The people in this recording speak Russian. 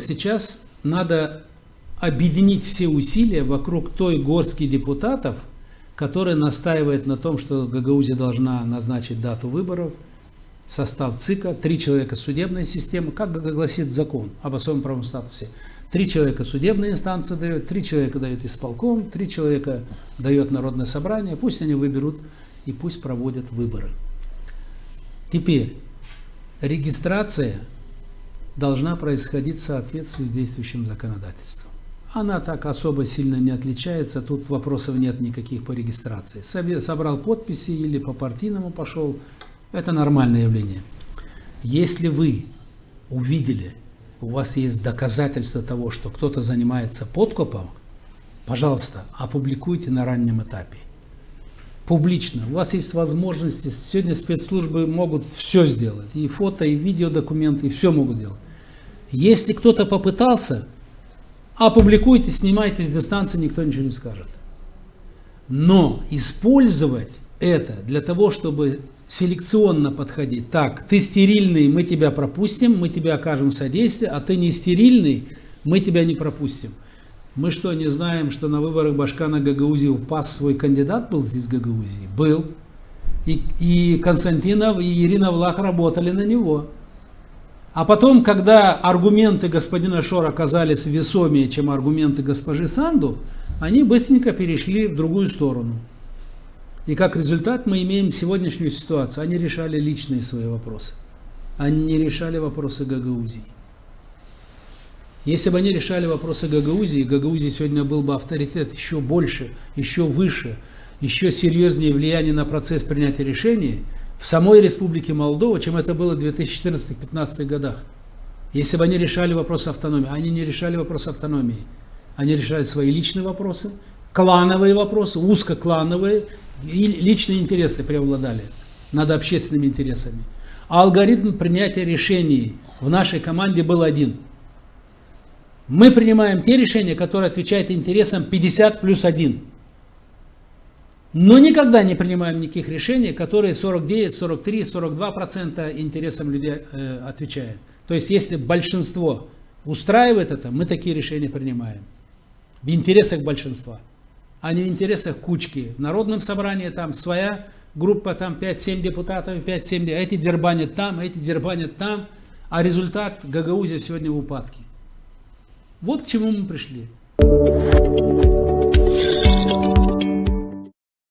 сейчас надо объединить все усилия вокруг той горстки депутатов, которая настаивает на том, что Гагаузия должна назначить дату выборов, состав ЦИКа, 3 человека судебной системы, как гласит закон об особом правовом статусе. 3 человека судебная инстанция дает, 3 человека дает исполком, 3 человека дает Народное собрание, пусть они выберут и пусть проводят выборы. Теперь, регистрация должна происходить в соответствии с действующим законодательством. Она так особо сильно не отличается, тут вопросов нет никаких по регистрации. Собрал подписи или по партийному пошел, это нормальное явление. Если вы увидели, у вас есть доказательства того, что кто-то занимается подкупом, пожалуйста, опубликуйте на раннем этапе. Публично. У вас есть возможности, сегодня спецслужбы могут все сделать, и фото, и видеодокументы, и все могут делать. Если кто-то попытался, опубликуйте, снимайте с дистанции, никто ничего не скажет. Но использовать это для того, чтобы селекционно подходить. Так, ты стерильный, мы тебя пропустим, мы тебе окажем содействие, а ты не стерильный, мы тебя не пропустим. Мы что, не знаем, что на выборах Башкана Гагаузии УПАС свой кандидат был здесь в Гагаузии? Был. И Константинов, и Ирина Влах работали на него. А потом, когда аргументы господина Шора оказались весомее, чем аргументы госпожи Санду, они быстренько перешли в другую сторону. И как результат мы имеем сегодняшнюю ситуацию. Они решали личные свои вопросы. Они не решали вопросы Гагаузии. Если бы они решали вопросы Гагаузии, Гагаузии сегодня был бы авторитет еще больше, еще выше, еще серьезнее влияние на процесс принятия решений в самой Республике Молдова, чем это было в 2014-2015 годах. Если бы они решали вопросы автономии, они не решали вопросы автономии. Они решали свои личные вопросы, клановые вопросы, узкоклановые, и личные интересы преобладали над общественными интересами. А алгоритм принятия решений в нашей команде был один. Мы принимаем те решения, которые отвечают интересам 50+1. Но никогда не принимаем никаких решений, которые 49, 43, 42% интересам людей отвечают. То есть, если большинство устраивает это, мы такие решения принимаем. В интересах большинства, а не в интересах кучки. В Народном собрании там своя группа, там 5-7 депутатов, 5-7, эти дербанят там, эти дербанят там, а результат Гагаузия сегодня в упадке. Вот к чему мы пришли.